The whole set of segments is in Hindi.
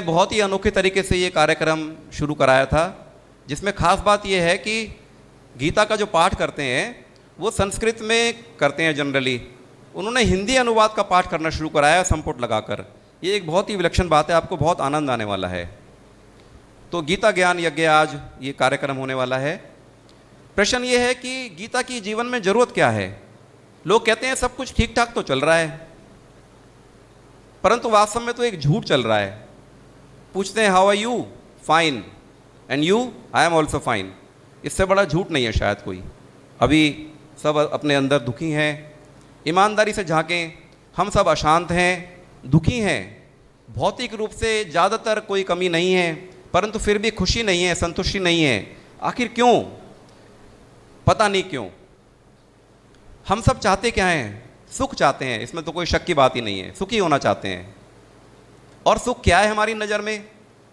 बहुत ही अनोखे तरीके से ये कार्यक्रम शुरू कराया था, जिसमें खास बात ये है कि गीता का जो पाठ करते हैं वो संस्कृत में करते हैं जनरली। उन्होंने हिंदी अनुवाद का पाठ करना शुरू कराया संपुट लगाकर। ये एक बहुत ही विलक्षण बात है, आपको बहुत आनंद आने वाला है। तो गीता ज्ञान यज्ञ आज ये कार्यक्रम होने वाला है। प्रश्न ये है कि गीता की जीवन में ज़रूरत क्या है। लोग कहते हैं सब कुछ ठीक ठाक तो चल रहा है, परंतु वास्तव में तो एक झूठ चल रहा है। पूछते हैं how are you, fine, and you, I am also fine. इससे बड़ा झूठ नहीं है शायद कोई। अभी सब अपने अंदर दुखी हैं। ईमानदारी से झांकें, हम सब अशांत हैं, दुखी हैं। भौतिक रूप से ज़्यादातर कोई कमी नहीं है, परंतु फिर भी खुशी नहीं है, संतुष्टि नहीं है। आखिर क्यों? पता नहीं क्यों। हम सब चाहते क्या हैं? सुख चाहते हैं, इसमें तो कोई शक की बात ही नहीं है। सुखी होना चाहते हैं। और सुख क्या है हमारी नज़र में?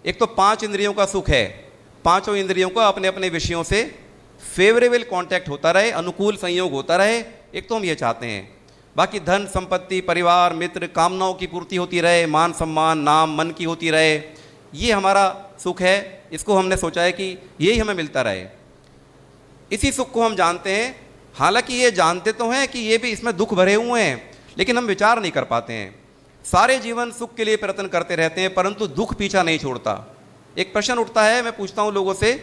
एक तो 5 इंद्रियों का सुख है। पांचों इंद्रियों का अपने अपने विषयों से फेवरेबल कांटेक्ट होता रहे, अनुकूल संयोग होता रहे। एक तो हम ये चाहते हैं। बाकी धन संपत्ति, परिवार, मित्र, कामनाओं की पूर्ति होती रहे, मान सम्मान, नाम, मन की होती रहे, ये हमारा सुख है। इसको हमने सोचा है कि यही हमें मिलता रहे। इसी सुख को हम जानते हैं। हालांकि ये जानते तो हैं कि ये भी इसमें दुख भरे हुए हैं, लेकिन हम विचार नहीं कर पाते हैं। सारे जीवन सुख के लिए प्रयत्न करते रहते हैं, परंतु दुख पीछा नहीं छोड़ता। एक प्रश्न उठता है, मैं पूछता हूँ लोगों से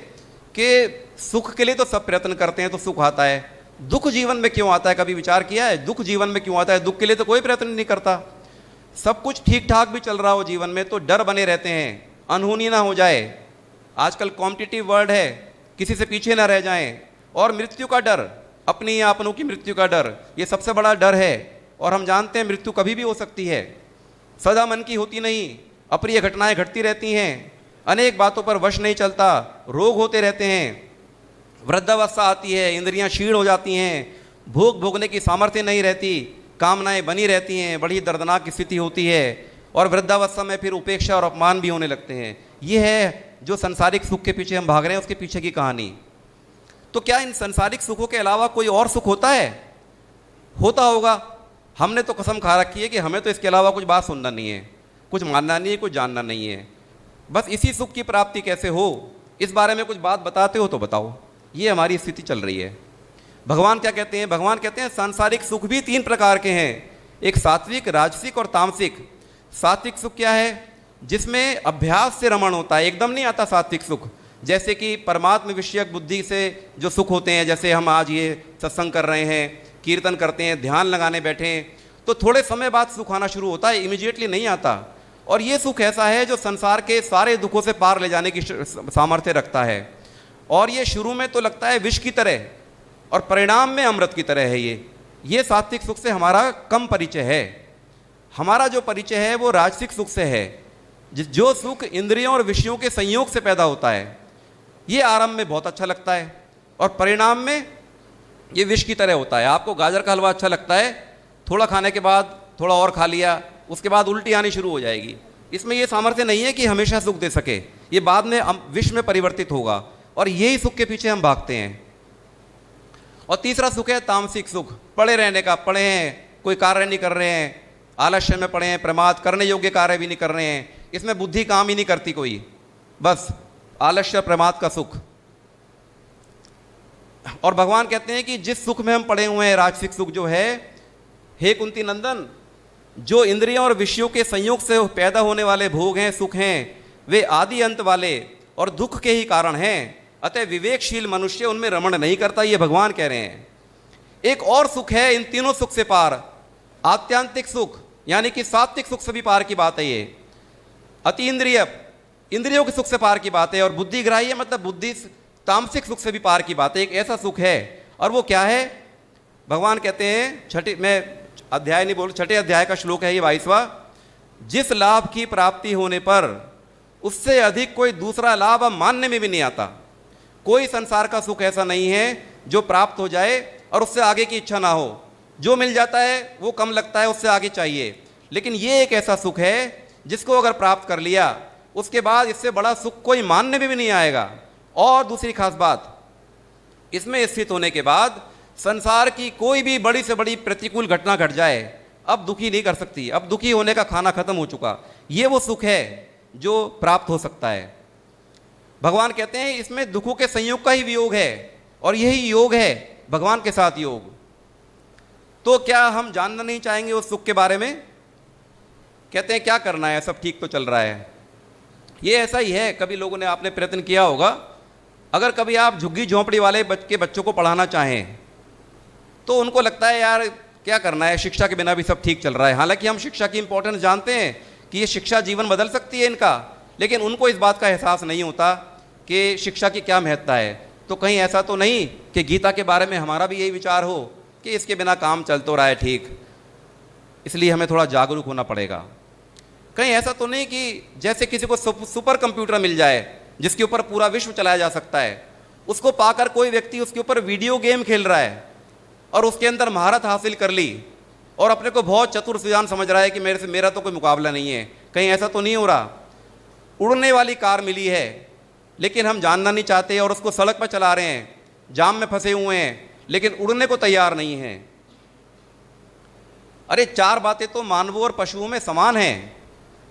कि सुख के लिए तो सब प्रयत्न करते हैं तो सुख आता है, दुख जीवन में क्यों आता है? कभी विचार किया है दुख जीवन में क्यों आता है? दुख के लिए तो कोई प्रयत्न नहीं करता। सब कुछ ठीक ठाक भी चल रहा हो जीवन में तो डर बने रहते हैं, अनहोनी ना हो जाए। आजकल कॉम्पिटिटिव वर्ल्ड है, किसी से पीछे ना रह जाएं। और मृत्यु का डर, अपनी या अपनों की मृत्यु का डर, ये सबसे बड़ा डर है। और हम जानते हैं मृत्यु कभी भी हो सकती है, सदा मन की होती नहीं। अप्रिय घटनाएं घटती रहती हैं, अनेक बातों पर वश नहीं चलता, रोग होते रहते हैं, वृद्धावस्था आती है, इंद्रियां क्षीण हो जाती हैं, भोग भोगने की सामर्थ्य नहीं रहती, कामनाएं बनी रहती हैं, बड़ी दर्दनाक स्थिति होती है। और वृद्धावस्था में फिर उपेक्षा और अपमान भी होने लगते हैं। ये है जो संसारिक सुख के पीछे हम भाग रहे हैं, उसके पीछे की कहानी। तो क्या इन संसारिक सुखों के अलावा कोई और सुख होता है? होता होगा। हमने तो कसम खा रखी है कि हमें तो इसके अलावा कुछ बात सुनना नहीं है, कुछ मानना नहीं है, कुछ जानना नहीं है। बस इसी सुख की प्राप्ति कैसे हो, इस बारे में कुछ बात बताते हो तो बताओ। ये हमारी स्थिति चल रही है। भगवान क्या कहते हैं? भगवान कहते हैं सांसारिक सुख भी 3 प्रकार के हैं, एक सात्विक, राजसिक और तामसिक। सात्विक सुख क्या है? जिसमें अभ्यास से रमण होता है, एकदम नहीं आता सात्विक सुख। जैसे कि परमात्म विषयक बुद्धि से जो सुख होते हैं, जैसे हम आज ये सत्संग कर रहे हैं, कीर्तन करते हैं, ध्यान लगाने बैठे हैं, तो थोड़े समय बाद सुख आना शुरू होता है, इमीडिएटली नहीं आता। और ये सुख ऐसा है जो संसार के सारे दुखों से पार ले जाने की सामर्थ्य रखता है। और ये शुरू में तो लगता है विष की तरह और परिणाम में अमृत की तरह है। ये सात्विक सुख से हमारा कम परिचय है। हमारा जो परिचय है वो राजसिक सुख से है, जो सुख इंद्रियों और विषयों के संयोग से पैदा होता है। ये आरंभ में बहुत अच्छा लगता है और परिणाम में ये विष की तरह होता है। आपको गाजर का हलवा अच्छा लगता है, थोड़ा खाने के बाद थोड़ा और खा लिया, उसके बाद उल्टी आनी शुरू हो जाएगी। इसमें ये सामर्थ्य नहीं है कि हमेशा सुख दे सके, ये बाद में विष में परिवर्तित होगा। और यही सुख के पीछे हम भागते हैं। और तीसरा सुख है तामसिक सुख, पड़े रहने का। पड़े हैं, कोई कार्य नहीं कर रहे हैं, आलस्य में पड़े हैं, प्रमाद, करने योग्य कार्य भी नहीं कर रहे हैं, इसमें बुद्धि काम ही नहीं करती कोई, बस आलस्य प्रमाद का सुख। और भगवान कहते हैं कि जिस सुख में हम पड़े हुए हैं, राजसिक सुख जो है, हे कुंती नंदन, जो इंद्रियों और विषयों के संयोग से पैदा होने वाले भोग हैं, सुख हैं, वे आदि अंत वाले और दुख के ही कारण हैं। अतः विवेकशील मनुष्य उनमें रमण नहीं करता, ये भगवान कह रहे हैं। एक और सुख है इन तीनों सुख से पार, आत्यांतिक सुख, यानी कि सात्विक सुख से भी पार की बात है ये। अति इंद्रिय, इंद्रियों के सुख से पार की बात है। और बुद्धिग्राह्य मतलब बुद्धि, तामसिक सुख से भी पार की बात है। एक ऐसा सुख है, और वो क्या है? भगवान कहते हैं, छठे अध्याय का श्लोक है ये 22वां, जिस लाभ की प्राप्ति होने पर उससे अधिक कोई दूसरा लाभ अब मानने में भी नहीं आता। कोई संसार का सुख ऐसा नहीं है जो प्राप्त हो जाए और उससे आगे की इच्छा ना हो। जो मिल जाता है वो कम लगता है, उससे आगे चाहिए। लेकिन ये एक ऐसा सुख है जिसको अगर प्राप्त कर लिया, उसके बाद इससे बड़ा सुख कोई मानने में भी नहीं आएगा। और दूसरी खास बात, इसमें स्थित होने के बाद संसार की कोई भी बड़ी से बड़ी प्रतिकूल घटना घट जाए, अब दुखी नहीं कर सकती। अब दुखी होने का खाना खत्म हो चुका। ये वो सुख है जो प्राप्त हो सकता है। भगवान कहते हैं इसमें दुखों के संयोग का ही वियोग है, और यही योग है भगवान के साथ योग। तो क्या हम जानना नहीं चाहेंगे उस सुख के बारे में? कहते हैं क्या करना है, सब ठीक तो चल रहा है। ये ऐसा ही है, कभी लोगों ने आपने प्रयत्न किया होगा, अगर कभी आप झुग्गी झोंपड़ी वाले बच्चों को पढ़ाना चाहें तो उनको लगता है यार क्या करना है, शिक्षा के बिना भी सब ठीक चल रहा है। हालांकि हम शिक्षा की इंपॉर्टेंस जानते हैं कि ये शिक्षा जीवन बदल सकती है इनका, लेकिन उनको इस बात का एहसास नहीं होता कि शिक्षा की क्या महत्ता है। तो कहीं ऐसा तो नहीं कि गीता के बारे में हमारा भी यही विचार हो कि इसके बिना काम चल तो रहा है ठीक, इसलिए हमें थोड़ा जागरूक होना पड़ेगा। कहीं ऐसा तो नहीं कि जैसे किसी को सुपर कंप्यूटर मिल जाए जिसके ऊपर पूरा विश्व चलाया जा सकता है, उसको पाकर कोई व्यक्ति उसके ऊपर वीडियो गेम खेल रहा है और उसके अंदर महारत हासिल कर ली और अपने को बहुत चतुर सुजान समझ रहा है कि मेरा तो कोई मुकाबला नहीं है। कहीं ऐसा तो नहीं हो रहा? उड़ने वाली कार मिली है लेकिन हम जानना नहीं चाहते और उसको सड़क पर चला रहे हैं, जाम में फंसे हुए हैं लेकिन उड़ने को तैयार नहीं हैं। अरे चार बातें तो मानवों और पशुओं में समान हैं,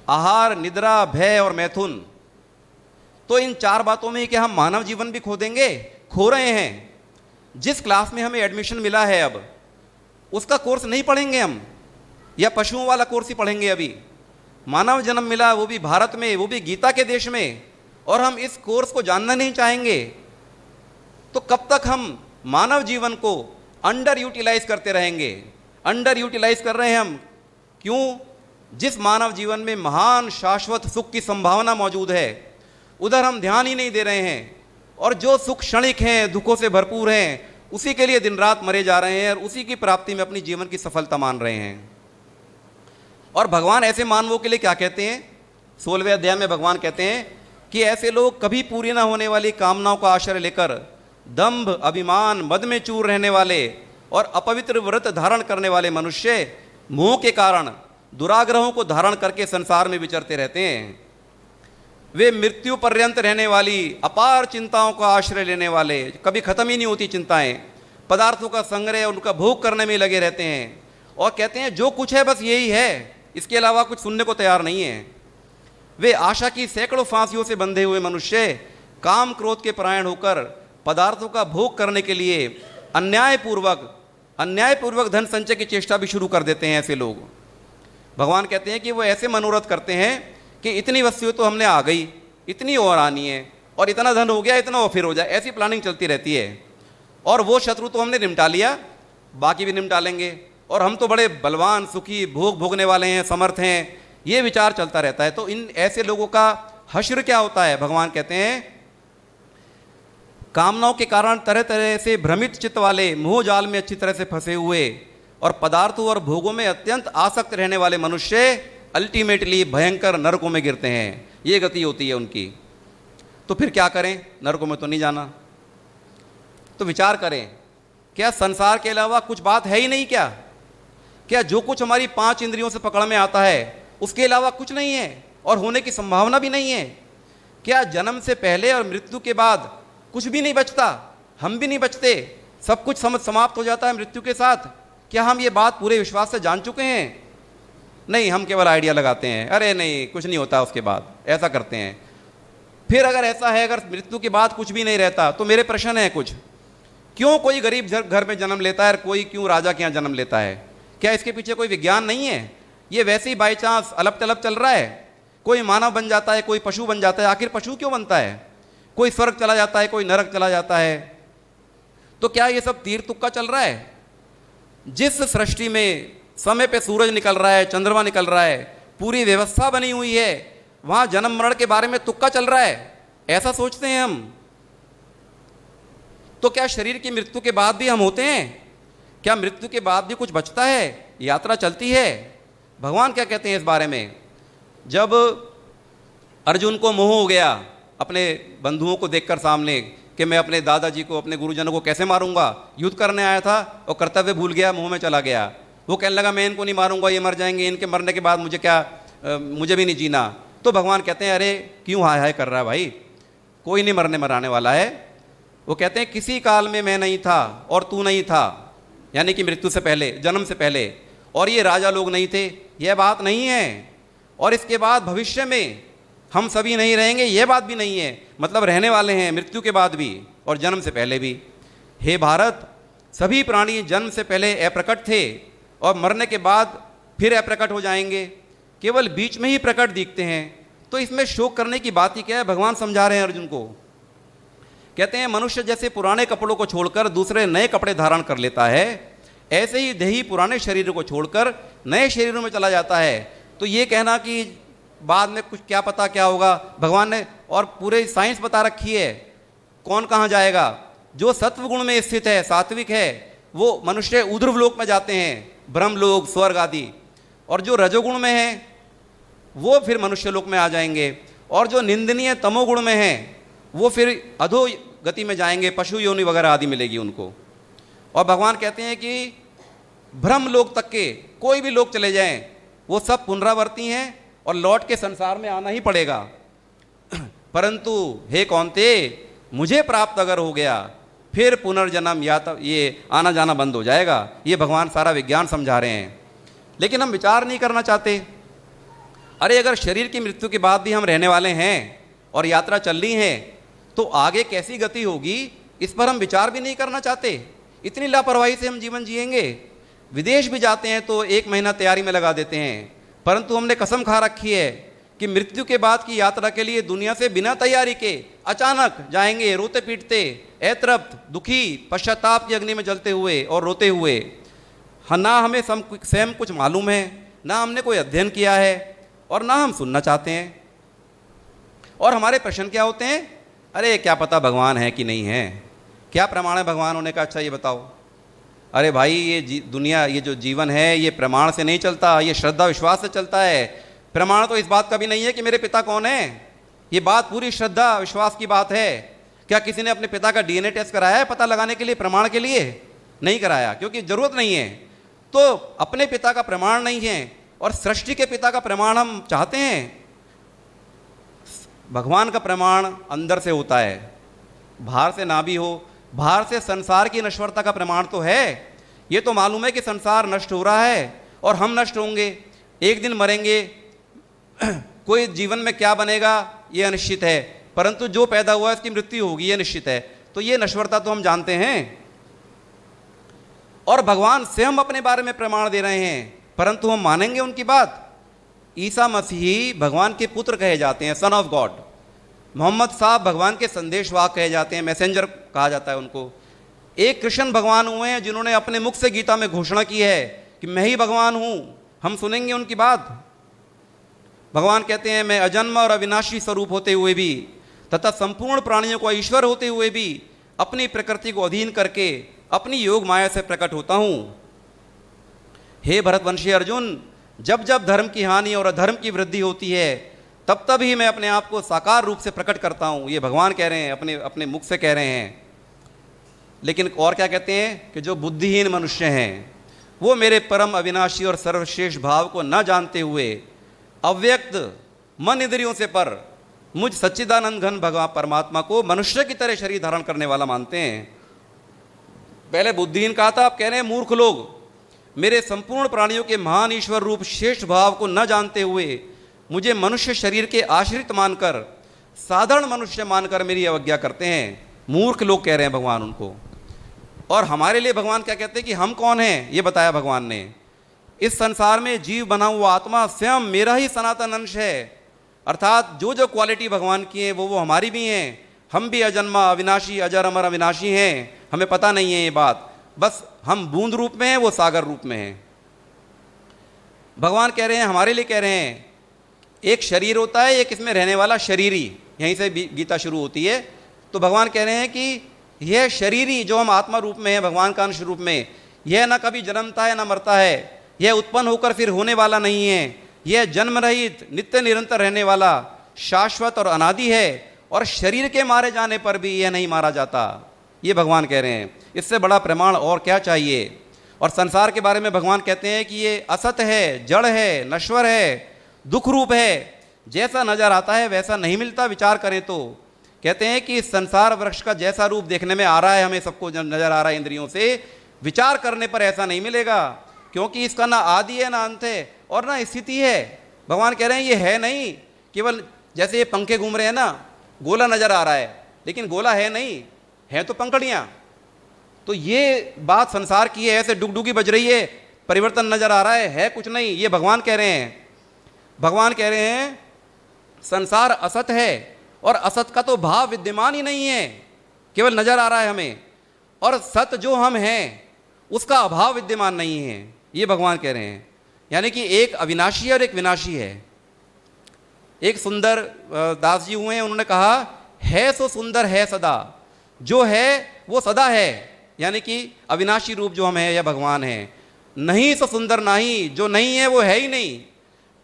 आहार, निद्रा, भय और मैथुन। तो इन चार बातों में क्या हम मानव जीवन भी खो देंगे? खो रहे हैं। जिस क्लास में हमें एडमिशन मिला है अब उसका कोर्स नहीं पढ़ेंगे हम, या पशुओं वाला कोर्स ही पढ़ेंगे? अभी मानव जन्म मिला, वो भी भारत में, वो भी गीता के देश में, और हम इस कोर्स को जानना नहीं चाहेंगे। तो कब तक हम मानव जीवन को अंडर यूटिलाइज करते रहेंगे? अंडर यूटिलाइज कर रहे हैं हम। क्यों? जिस मानव जीवन में महान शाश्वत सुख की संभावना मौजूद है उधर हम ध्यान ही नहीं दे रहे हैं, और जो सुख क्षणिक हैं, दुखों से भरपूर हैं, उसी के लिए दिन रात मरे जा रहे हैं और उसी की प्राप्ति में अपनी जीवन की सफलता मान रहे हैं। और भगवान ऐसे मानवों के लिए क्या कहते हैं? 16वें अध्याय में भगवान कहते हैं कि ऐसे लोग कभी पूरी ना होने वाली कामनाओं का आश्रय लेकर दंभ, अभिमान, मद में चूर रहने वाले और अपवित्र व्रत धारण करने वाले मनुष्य मोह के कारण दुराग्रहों को धारण करके संसार में विचरते रहते हैं। वे मृत्यु पर्यंत रहने वाली अपार चिंताओं का आश्रय लेने वाले, कभी खत्म ही नहीं होती चिंताएं, पदार्थों का संग्रह, उनका भोग करने में लगे रहते हैं और कहते हैं जो कुछ है बस यही है, इसके अलावा कुछ सुनने को तैयार नहीं है। वे आशा की सैकड़ों फांसियों से बंधे हुए मनुष्य काम क्रोध के परायण होकर पदार्थों का भोग करने के लिए अन्यायपूर्वक धन संचय की चेष्टा भी शुरू कर देते हैं। ऐसे लोग, भगवान कहते हैं कि वो ऐसे मनोरथ करते हैं कि इतनी वस्तुएं तो हमने आ गई, इतनी और आनी है, और इतना धन हो गया, इतना और फिर हो जाए, ऐसी प्लानिंग चलती रहती है। और वो शत्रु तो हमने निपटा लिया, बाकी भी निपटा लेंगे, और हम तो बड़े बलवान, सुखी, भोग भोगने वाले हैं, समर्थ हैं, ये विचार चलता रहता है। तो इन ऐसे लोगों का हश्र क्या होता है? भगवान कहते हैं कामनाओं के कारण तरह तरह से भ्रमित चित्त वाले, मोह जाल में अच्छी तरह से फंसे हुए और पदार्थों और भोगों में अत्यंत आसक्त रहने वाले मनुष्य अल्टीमेटली भयंकर नरकों में गिरते हैं। ये गति होती है उनकी। तो फिर क्या करें? नरकों में तो नहीं जाना। तो विचार करें, क्या संसार के अलावा कुछ बात है ही नहीं? क्या जो कुछ हमारी 5 इंद्रियों से पकड़ में आता है उसके अलावा कुछ नहीं है और होने की संभावना भी नहीं है? क्या जन्म से पहले और मृत्यु के बाद कुछ भी नहीं बचता? हम भी नहीं बचते, सब कुछ समाप्त हो जाता है मृत्यु के साथ। क्या हम ये बात पूरे विश्वास से जान चुके हैं? नहीं, हम केवल आइडिया लगाते हैं, अरे नहीं कुछ नहीं होता उसके बाद, ऐसा करते हैं। फिर अगर ऐसा है, अगर मृत्यु के बाद कुछ भी नहीं रहता, तो मेरे प्रश्न है कुछ, क्यों कोई गरीब घर में जन्म लेता है और कोई क्यों राजा के यहाँ जन्म लेता है? क्या इसके पीछे कोई विज्ञान नहीं है? ये वैसे ही बाई चांस अलप तलप चल रहा है? कोई मानव बन जाता है, कोई पशु बन जाता है। आखिर पशु क्यों बनता है? कोई स्वर्ग चला जाता है, कोई नरक चला जाता है। तो क्या ये सब तीर तुक्का चल रहा है? जिस सृष्टि में समय पे सूरज निकल रहा है, चंद्रमा निकल रहा है, पूरी व्यवस्था बनी हुई है, वहां जन्म मरण के बारे में तुक्का चल रहा है, ऐसा सोचते हैं हम। तो क्या शरीर की मृत्यु के बाद भी हम होते हैं? क्या मृत्यु के बाद भी कुछ बचता है? यात्रा चलती है? भगवान क्या कहते हैं इस बारे में? जब अर्जुन को मोह हो गया अपने बंधुओं को देखकर सामने कि मैं अपने दादाजी को, अपने गुरुजनों को कैसे मारूंगा, युद्ध करने आया था और कर्तव्य भूल गया, मोह में चला गया। वो कहने लगा मैं इनको नहीं मारूंगा, ये मर जाएंगे, इनके मरने के बाद मुझे भी नहीं जीना। तो भगवान कहते हैं अरे क्यों हाय हाय कर रहा है भाई, कोई नहीं मरने मराने वाला है। वो कहते हैं किसी काल में मैं नहीं था और तू नहीं था, यानी कि मृत्यु से पहले, जन्म से पहले, और ये राजा लोग नहीं थे, यह बात नहीं है। और इसके बाद भविष्य में हम सभी नहीं रहेंगे, यह बात भी नहीं है, मतलब रहने वाले हैं मृत्यु के बाद भी और जन्म से पहले भी। हे भारत, सभी प्राणी जन्म से पहले अप्रकट थे और मरने के बाद फिर अप्रकट हो जाएंगे, केवल बीच में ही प्रकट दिखते हैं। तो इसमें शोक करने की बात ही क्या है? भगवान समझा रहे हैं अर्जुन को। कहते हैं मनुष्य जैसे पुराने कपड़ों को छोड़कर दूसरे नए कपड़े धारण कर लेता है, ऐसे ही देही पुराने शरीर को छोड़कर नए शरीरों में चला जाता है। तो ये कहना कि बाद में कुछ क्या पता क्या होगा, भगवान ने और पूरे साइंस बता रखी है कौन कहाँ जाएगा। जो सत्व गुण में स्थित है, सात्विक है, वो मनुष्य ऊर्ध्वलोक में जाते हैं, ब्रह्मलोक, स्वर्ग आदि। और जो रजोगुण में है वो फिर मनुष्य लोक में आ जाएंगे, और जो निंदनीय तमोगुण में है वो फिर अधो गति में जाएंगे, पशु योनि वगैरह आदि मिलेगी उनको। और भगवान कहते हैं कि ब्रह्म लोक तक के कोई भी लोग चले जाएं, वो सब पुनरावर्ती हैं और लौट के संसार में आना ही पड़ेगा। परंतु हे कौन्ते, मुझे प्राप्त अगर हो गया फिर पुनर्जन्म या तो ये आना जाना बंद हो जाएगा। ये भगवान सारा विज्ञान समझा रहे हैं, लेकिन हम विचार नहीं करना चाहते। अरे अगर शरीर की मृत्यु के बाद भी हम रहने वाले हैं और यात्रा चल रही है, तो आगे कैसी गति होगी इस पर हम विचार भी नहीं करना चाहते। इतनी लापरवाही से हम जीवन जिएंगे। विदेश भी जाते हैं तो 1 महीना तैयारी में लगा देते हैं, परंतु हमने कसम खा रखी है कि मृत्यु के बाद की यात्रा के लिए दुनिया से बिना तैयारी के अचानक जाएंगे, रोते पीटते, ऐतरप्त, दुखी, पश्चाताप की अग्नि में जलते हुए और रोते हुए। हाँ, ना हमें स्वयं कुछ मालूम है, ना हमने कोई अध्ययन किया है, और ना हम सुनना चाहते हैं। और हमारे प्रश्न क्या होते हैं? अरे क्या पता भगवान है कि नहीं है, क्या प्रमाण है भगवान होने का? अच्छा ये बताओ। अरे भाई, ये दुनिया, ये जो जीवन है, ये प्रमाण से नहीं चलता, ये श्रद्धा विश्वास से चलता है। प्रमाण तो इस बात का भी नहीं है कि मेरे पिता कौन है। ये बात पूरी श्रद्धा विश्वास की बात है। क्या किसी ने अपने पिता का डीएनए टेस्ट कराया है पता लगाने के लिए, प्रमाण के लिए? नहीं कराया, क्योंकि जरूरत नहीं है। तो अपने पिता का प्रमाण नहीं है और सृष्टि के पिता का प्रमाण हम चाहते हैं। भगवान का प्रमाण अंदर से होता है, बाहर से ना भी हो। बाहर से संसार की नश्वरता का प्रमाण तो है, ये तो मालूम है कि संसार नष्ट हो रहा है और हम नष्ट होंगे, एक दिन मरेंगे। कोई जीवन में क्या बनेगा ये अनिश्चित है, परंतु जो पैदा हुआ इसकी मृत्यु होगी ये निश्चित है। तो ये नश्वरता तो हम जानते हैं। और भगवान स्वयं अपने बारे में प्रमाण दे रहे हैं, परंतु हम मानेंगे उनकी बात? ईसा मसीह भगवान के पुत्र कहे जाते हैं, सन ऑफ गॉड। मोहम्मद साहब भगवान के संदेशवाहक कहे जाते हैं, मैसेंजर कहा जाता है उनको। एक कृष्ण भगवान हुए हैं जिन्होंने अपने मुख से गीता में घोषणा की है कि मैं ही भगवान हूं। हम सुनेंगे उनकी बात? भगवान कहते हैं मैं अजन्म और अविनाशी स्वरूप होते हुए भी तथा संपूर्ण प्राणियों को ईश्वर होते हुए भी अपनी प्रकृति को अधीन करके अपनी योग माया से प्रकट होता हूं। हे भरतवंशी अर्जुन, जब जब धर्म की हानि और अधर्म की वृद्धि होती है तब तब ही मैं अपने आप को साकार रूप से प्रकट करता हूं। ये भगवान कह रहे हैं, अपने अपने मुख से कह रहे हैं। लेकिन और क्या कहते हैं कि जो बुद्धिहीन मनुष्य हैं वो मेरे परम अविनाशी और सर्वश्रेष्ठ भाव को न जानते हुए अव्यक्त मन इंद्रियों से पर मुझ सच्चिदानंद घन भगवान परमात्मा को मनुष्य की तरह शरीर धारण करने वाला मानते हैं। पहले बुद्धिहीन कहा था, अब कह रहे हैं मूर्ख लोग मेरे संपूर्ण प्राणियों के महान ईश्वर रूप श्रेष्ठ भाव को न जानते हुए मुझे मनुष्य शरीर के आश्रित मानकर, साधारण मनुष्य मानकर मेरी अवज्ञा करते हैं। मूर्ख लोग कह रहे हैं भगवान उनको। और हमारे लिए भगवान क्या कहते हैं कि हम कौन हैं, ये बताया भगवान ने। इस संसार में जीव बना हुआ आत्मा स्वयं मेरा ही सनातन अंश है, अर्थात जो जो क्वालिटी भगवान की है वो हमारी भी हैं। हम भी अजन्मा अविनाशी, अजर अमर अविनाशी हैं। हमें पता नहीं है ये बात, बस हम बूंद रूप में हैं, वो सागर रूप में हैं। भगवान कह रहे हैं, हमारे लिए कह रहे हैं, एक शरीर होता है, एक इसमें रहने वाला शरीरी। यहीं से गीता शुरू होती है। तो भगवान कह रहे हैं कि यह शरीरी जो हम आत्मा रूप में है, भगवान का अंश रूप में, यह ना कभी जन्मता है ना मरता है, यह उत्पन्न होकर फिर होने वाला नहीं है, यह जन्म रहित नित्य निरंतर रहने वाला शाश्वत और अनादि है, और शरीर के मारे जाने पर भी यह नहीं मारा जाता। ये भगवान कह रहे हैं। इससे बड़ा प्रमाण और क्या चाहिए। और संसार के बारे में भगवान कहते हैं कि ये असत है, जड़ है, नश्वर है, दुख रूप है, जैसा नजर आता है वैसा नहीं मिलता। विचार करें तो कहते हैं कि संसार वृक्ष का जैसा रूप देखने में आ रहा है, हमें सबको नजर आ रहा है इंद्रियों से, विचार करने पर ऐसा नहीं मिलेगा, क्योंकि इसका ना आदि है ना अंत है और ना स्थिति है। भगवान कह रहे हैं ये है नहीं, केवल जैसे ये पंखे घूम रहे हैं ना, गोला नजर आ रहा है लेकिन गोला है नहीं, है तो पंखड़ियां। तो ये बात संसार की है, ऐसे डुगडुगी बज रही है, परिवर्तन नजर आ रहा है कुछ नहीं। ये भगवान कह रहे हैं, भगवान कह रहे हैं संसार असत है और असत का तो भाव विद्यमान ही नहीं है, केवल नजर आ रहा है हमें, और सत जो हम हैं उसका अभाव विद्यमान नहीं है, ये भगवान कह रहे हैं। यानी कि एक अविनाशी और एक विनाशी है। एक सुंदर दास जी हुए हैं, उन्होंने कहा है सो सुंदर है सदा, जो है वो सदा है, यानी कि अविनाशी रूप जो हम है या भगवान है। नहीं सो सुंदर नहीं, जो नहीं है वो है ही नहीं।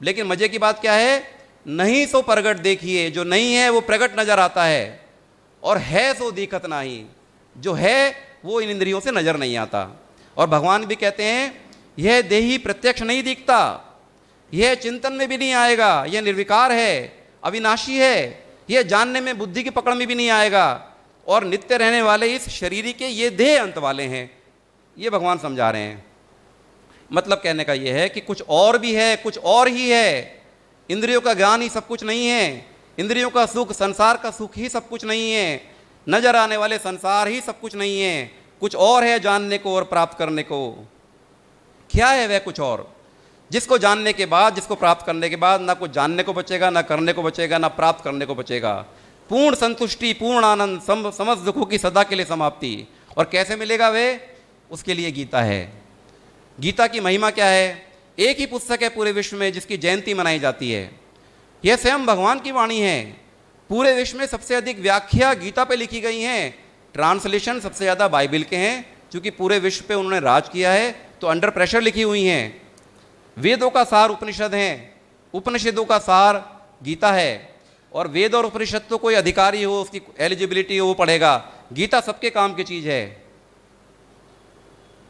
लेकिन मजे की बात क्या है, नहीं सो प्रगट देखिए, जो नहीं है वो प्रगट नजर आता है, और है सो दिखत नहीं, जो है वो इन इंद्रियों से नजर नहीं आता। और भगवान भी कहते हैं यह देही प्रत्यक्ष नहीं दिखता, यह चिंतन में भी नहीं आएगा, यह निर्विकार है, अविनाशी है, यह जानने में बुद्धि की पकड़ में भी नहीं आएगा, और नित्य रहने वाले इस शरीर के ये देह अंत वाले हैं, ये भगवान समझा रहे हैं। मतलब कहने का ये है कि कुछ और भी है, कुछ और ही है। इंद्रियों का ज्ञान ही सब कुछ नहीं है, इंद्रियों का सुख, संसार का सुख ही सब कुछ नहीं है, नजर आने वाले संसार ही सब कुछ नहीं है, कुछ और है जानने को और प्राप्त करने को। क्या है वह कुछ और, जिसको जानने के बाद, जिसको प्राप्त करने के बाद ना कुछ जानने को बचेगा, ना करने को बचेगा, ना प्राप्त करने को बचेगा। पूर्ण संतुष्टि, पूर्ण आनंद, समस्त दुखों की सदा के लिए समाप्ति। और कैसे मिलेगा वे, उसके लिए गीता है। गीता की महिमा क्या है, एक ही पुस्तक है पूरे विश्व में जिसकी जयंती मनाई जाती है, यह स्वयं भगवान की वाणी है। पूरे विश्व में सबसे अधिक व्याख्या गीता पे लिखी गई हैं, ट्रांसलेशन सबसे ज़्यादा बाइबल के हैं, क्योंकि पूरे विश्व पे उन्होंने राज किया है, तो अंडर प्रेशर लिखी हुई हैं। वेदों का सार उपनिषद हैं, उपनिषदों का सार गीता है, और वेद और उपनिषद तो कोई अधिकारी हो, उसकी एलिजिबिलिटी हो, वो पढ़ेगा। गीता सबके काम की चीज़ है।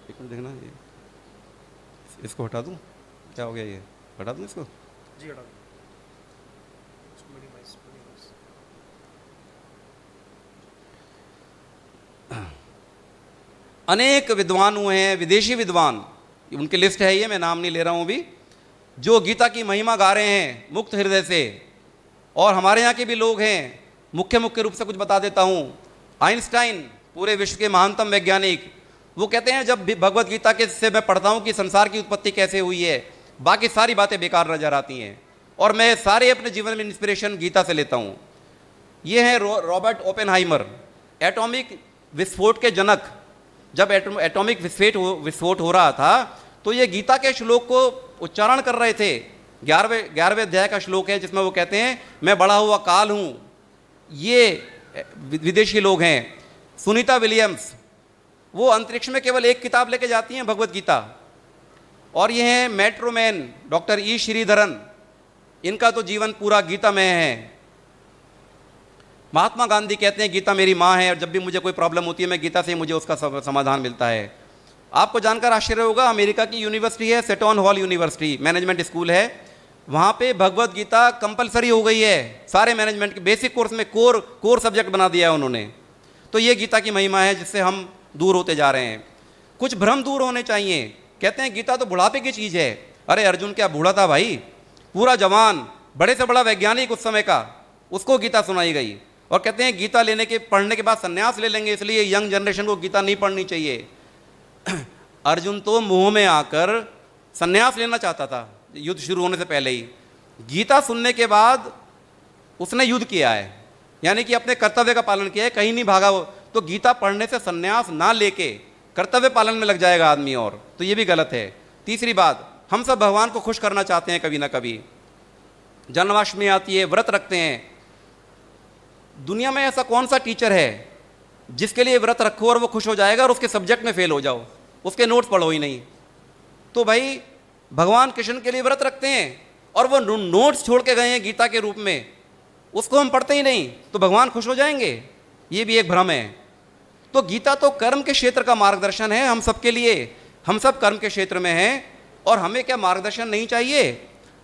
एक मिनट देखना, ये इसको हटा दूं, क्या हो गया, ये हटा दूं इसको? जी हटा दो। इसको मिनिमाइज। अनेक विद्वान हुए हैं, विदेशी विद्वान, उनकी लिस्ट है ये, मैं नाम नहीं ले रहा हूं अभी, जो गीता की महिमा गा रहे हैं मुक्त हृदय से। और हमारे यहाँ के भी लोग हैं, मुख्य रूप से कुछ बता देता हूं। आइंस्टाइन, पूरे विश्व के महानतम वैज्ञानिक, वो कहते हैं जब भी भगवत गीता के से मैं पढ़ता हूँ कि संसार की उत्पत्ति कैसे हुई है, बाकी सारी बातें बेकार नजर आती हैं, और मैं सारे अपने जीवन में इंस्पिरेशन गीता से लेता हूँ। ये हैं रॉबर्ट ओपेनहाइमर, एटॉमिक विस्फोट के जनक। जब एटॉमिक विस्फोट हो रहा था तो ये गीता के श्लोक को उच्चारण कर रहे थे। 11वें अध्याय का श्लोक है जिसमें वो कहते हैं मैं बढ़ा हुआ काल हूँ। ये विदेशी लोग हैं। सुनीता विलियम्स, वो अंतरिक्ष में केवल एक किताब लेके जाती हैं, भगवत गीता। और ये हैं मेट्रोमैन डॉक्टर ई श्रीधरन, इनका तो जीवन पूरा गीता में है। महात्मा गांधी कहते हैं गीता मेरी माँ है, और जब भी मुझे कोई प्रॉब्लम होती है मैं गीता से मुझे उसका समाधान मिलता है। आपको जानकर आश्चर्य होगा, अमेरिका की यूनिवर्सिटी है सेटन हॉल यूनिवर्सिटी, मैनेजमेंट स्कूल है, वहाँ पे भगवत गीता कंपलसरी हो गई है। सारे मैनेजमेंट के बेसिक कोर्स में कोर सब्जेक्ट बना दिया है उन्होंने। तो ये गीता की महिमा है जिससे हम दूर होते जा रहे हैं। कुछ भ्रम दूर होने चाहिए। कहते हैं गीता तो बुढ़ापे की चीज़ है। अरे अर्जुन क्या बूढ़ा था भाई, पूरा जवान, बड़े से बड़ा वैज्ञानिक उस समय का, उसको गीता सुनाई गई। और कहते हैं गीता पढ़ने के बाद संन्यास ले लेंगे, इसलिए यंग जनरेशन को गीता नहीं पढ़नी चाहिए। अर्जुन तो मुंह में आकर संन्यास लेना चाहता था युद्ध शुरू होने से पहले ही। गीता सुनने के बाद उसने युद्ध किया है, यानी कि अपने कर्तव्य का पालन किया है, कहीं नहीं भागा वो। तो गीता पढ़ने से संन्यास ना लेके कर्तव्य पालन में लग जाएगा आदमी, और तो ये भी गलत है। तीसरी बात, हम सब भगवान को खुश करना चाहते हैं कभी ना कभी। जन्माष्टमी आती है, व्रत रखते हैं। दुनिया में ऐसा कौन सा टीचर है जिसके लिए व्रत रखो और वो खुश हो जाएगा और उसके सब्जेक्ट में फेल हो जाओ, उसके नोट्स पढ़ो ही नहीं? तो भाई भगवान कृष्ण के लिए व्रत रखते हैं और वो नोट्स छोड़ के गए हैं गीता के रूप में, उसको हम पढ़ते ही नहीं, तो भगवान खुश हो जाएंगे? ये भी एक भ्रम है। तो गीता तो कर्म के क्षेत्र का मार्गदर्शन है हम सबके लिए। हम सब कर्म के क्षेत्र में हैं और हमें क्या मार्गदर्शन नहीं चाहिए?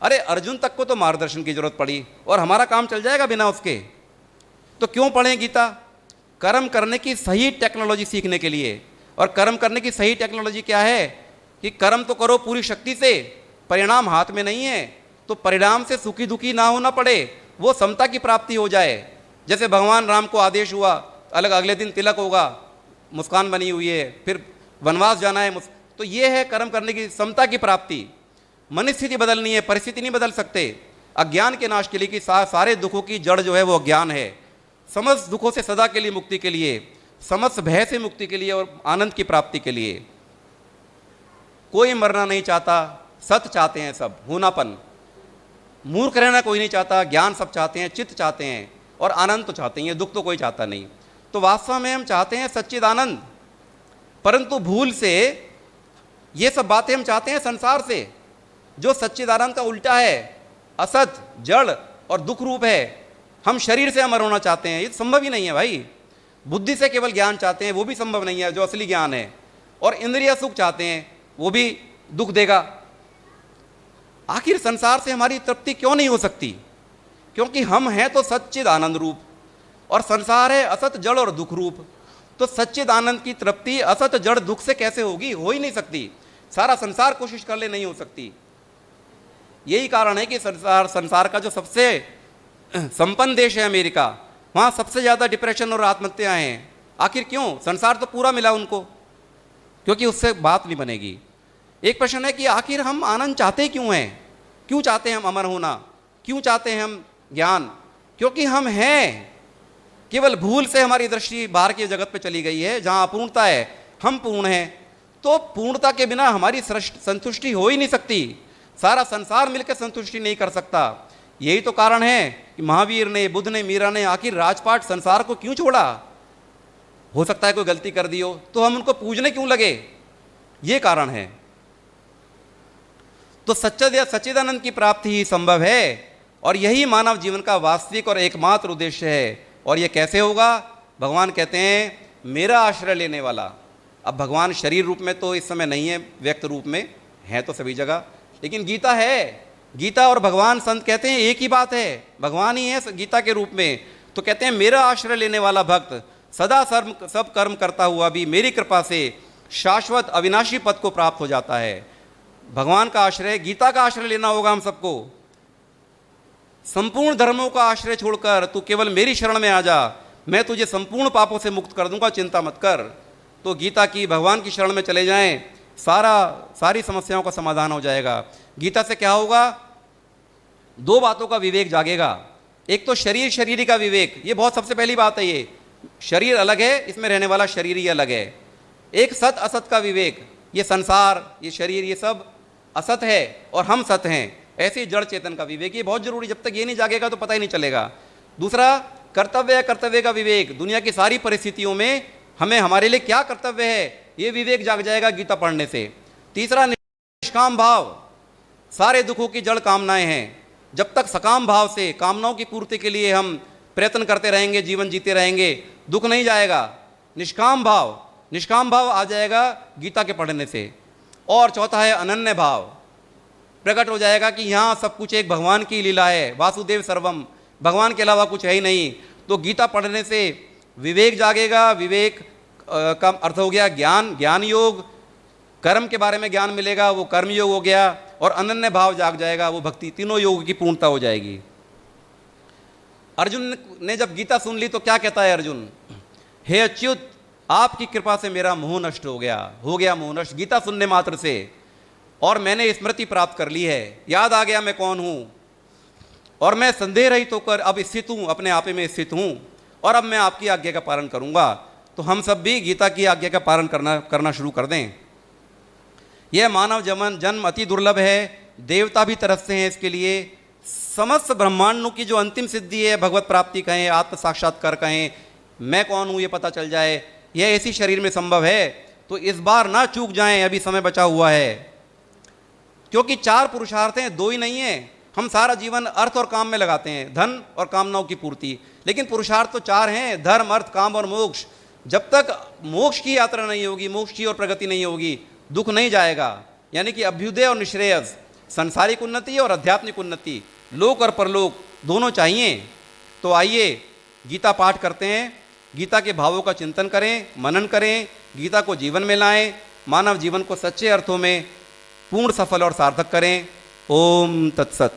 अरे अर्जुन तक को तो मार्गदर्शन की जरूरत पड़ी और हमारा काम चल जाएगा बिना उसके। तो क्यों पढ़ें गीता? कर्म करने की सही टेक्नोलॉजी सीखने के लिए। और कर्म करने की सही टेक्नोलॉजी क्या है कि कर्म तो करो पूरी शक्ति से, परिणाम हाथ में नहीं है, तो परिणाम से सुखी दुखी ना होना पड़े, वो समता की प्राप्ति हो जाए। जैसे भगवान राम को आदेश हुआ, अलग अगले दिन तिलक होगा, मुस्कान बनी हुई है, फिर वनवास जाना है, तो ये है कर्म करने की समता की प्राप्ति। मनस्थिति बदलनी है, परिस्थिति नहीं बदल सकते। अज्ञान के नाश के लिए कि सारे दुखों की जड़ जो है वो अज्ञान है। समस्त दुखों से सदा के लिए मुक्ति के लिए, समस्त भय से मुक्ति के लिए और आनंद की प्राप्ति के लिए। कोई मरना नहीं चाहता, सत्य चाहते हैं सब, होनापन। मूर्ख रहना कोई नहीं चाहता, ज्ञान सब चाहते हैं, चित्त चाहते हैं और आनंद तो चाहते हैं, दुख तो कोई चाहता नहीं। तो वास्तव में हम चाहते हैं सच्चिद आनंद, परंतु भूल से ये सब बातें हम चाहते हैं संसार से, जो सच्चिदानंद का उल्टा है, असत, जड़ और दुख रूप है। हम शरीर से अमर होना चाहते हैं, ये संभव ही नहीं है भाई। बुद्धि से केवल ज्ञान चाहते हैं, वो भी संभव नहीं है जो असली ज्ञान है। और इंद्रिय सुख चाहते हैं, वो भी दुख देगा। आखिर संसार से हमारी तृप्ति क्यों नहीं हो सकती? क्योंकि हम हैं तो सच्चिद आनंद रूप और संसार है असत, जड़ और दुख रूप। तो सच्चिद आनंद की तृप्ति असत, जड़, दुख से कैसे होगी? हो ही नहीं सकती। सारा संसार कोशिश कर ले, नहीं हो सकती। यही कारण है कि संसार का जो सबसे संपन्न देश है अमेरिका, वहाँ सबसे ज़्यादा डिप्रेशन और आत्महत्याएं हैं। आखिर क्यों? संसार तो पूरा मिला उनको, क्योंकि उससे बात नहीं बनेगी। एक प्रश्न है कि आखिर हम आनंद चाहते क्यों हैं? क्यों चाहते हैं हम अमर होना? क्यों चाहते हैं हम ज्ञान? क्योंकि हम हैं। केवल भूल से हमारी दृष्टि बाहर के जगत पे चली गई है, जहाँ अपूर्णता है। हम पूर्ण हैं, तो पूर्णता के बिना हमारी संतुष्टि हो ही नहीं सकती। सारा संसार मिलकर संतुष्टि नहीं कर सकता। यही तो कारण है कि महावीर ने, बुद्ध ने, मीरा ने आखिर राजपाट संसार को क्यों छोड़ा? हो सकता है कोई गलती कर दी हो, तो हम उनको पूजने क्यों लगे? ये कारण है। तो सच्चिदानंद की प्राप्ति ही संभव है, और यही मानव जीवन का वास्तविक और एकमात्र उद्देश्य है। और ये कैसे होगा? भगवान कहते हैं मेरा आश्रय लेने वाला। अब भगवान शरीर रूप में तो इस समय नहीं है, व्यक्त रूप में है तो सभी जगह, लेकिन गीता है। गीता और भगवान, संत कहते हैं एक ही बात है, भगवान ही है गीता के रूप में। तो कहते हैं मेरा आश्रय लेने वाला भक्त सदा सब कर्म करता हुआ भी मेरी कृपा से शाश्वत अविनाशी पद को प्राप्त हो जाता है। भगवान का आश्रय, गीता का आश्रय लेना होगा हम सबको। संपूर्ण धर्मों का आश्रय छोड़कर तू केवल मेरी शरण में आ जा, मैं तुझे संपूर्ण पापों से मुक्त कर दूंगा, चिंता मत कर। तो गीता की, भगवान की शरण में चले जाएं, सारी समस्याओं का समाधान हो जाएगा। गीता से क्या होगा? दो बातों का विवेक जागेगा। एक तो शरीरी का विवेक, ये बहुत सबसे पहली बात है। ये शरीर अलग है, इसमें रहने वाला शरीर ही अलग है। एक सत असत का विवेक, ये संसार, ये शरीर, ये सब असत है और हम सत हैं, ऐसे जड़ चेतन का विवेक, ये बहुत जरूरी। जब तक ये नहीं जागेगा तो पता ही नहीं चलेगा। दूसरा कर्तव्य का विवेक, दुनिया की सारी परिस्थितियों में हमें, हमारे लिए क्या कर्तव्य है, ये विवेक जाग जाएगा गीता पढ़ने से। तीसरा निष्काम भाव, सारे दुखों की जड़ कामनाएं हैं। जब तक सकाम भाव से कामनाओं की पूर्ति के लिए हम प्रयत्न करते रहेंगे, जीवन जीते रहेंगे, दुख नहीं जाएगा। निष्काम भाव आ जाएगा गीता के पढ़ने से। और चौथा है अनन्य भाव, प्रकट हो जाएगा कि यहाँ सब कुछ एक भगवान की लीला है, वासुदेव सर्वम, भगवान के अलावा कुछ है ही नहीं। तो गीता पढ़ने से विवेक जागेगा। विवेक का अर्थ हो गया ज्ञान, ज्ञान योग। कर्म के बारे में ज्ञान मिलेगा, वो कर्म योग हो गया। और अनन्य भाव जाग जाएगा, वो भक्ति। तीनों योग की पूर्णता हो जाएगी। अर्जुन ने जब गीता सुन ली तो क्या कहता है अर्जुन? हे अच्युत, आपकी कृपा से मेरा मोह नष्ट हो गया मोह नष्ट गीता सुनने मात्र से, और मैंने स्मृति प्राप्त कर ली है, याद आ गया मैं कौन हूँ, और मैं संदेह रहित होकर अब स्थित हूँ, अपने आपे में स्थित हूँ, और अब मैं आपकी आज्ञा का पालन करूँगा। तो हम सब भी गीता की आज्ञा का पालन करना शुरू कर दें। यह मानव जन्म अति दुर्लभ है, देवता भी तरसते हैं इसके लिए। समस्त ब्रह्मांडों की जो अंतिम सिद्धि है, भगवत प्राप्ति कहें, आत्म साक्षात्कार कहें, मैं कौन हूँ ये पता चल जाए, यह इसी शरीर में संभव है। तो इस बार ना चूक जाएं, अभी समय बचा हुआ है। क्योंकि 4 पुरुषार्थ हैं, 2 ही नहीं है। हम सारा जीवन अर्थ और काम में लगाते हैं, धन और कामनाओं की पूर्ति, लेकिन पुरुषार्थ तो 4 हैं, धर्म, अर्थ, काम और मोक्ष। जब तक मोक्ष की यात्रा नहीं होगी, मोक्ष की और प्रगति नहीं होगी, दुख नहीं जाएगा। यानी कि अभ्युदय और निश्रेयस, सांसारिक उन्नति और आध्यात्मिक उन्नति, लोक और परलोक दोनों चाहिए। तो आइए गीता पाठ करते हैं, गीता के भावों का चिंतन करें, मनन करें, गीता को जीवन में लाएं, मानव जीवन को सच्चे अर्थों में पूर्ण, सफल और सार्थक करें। ओम तत्सत।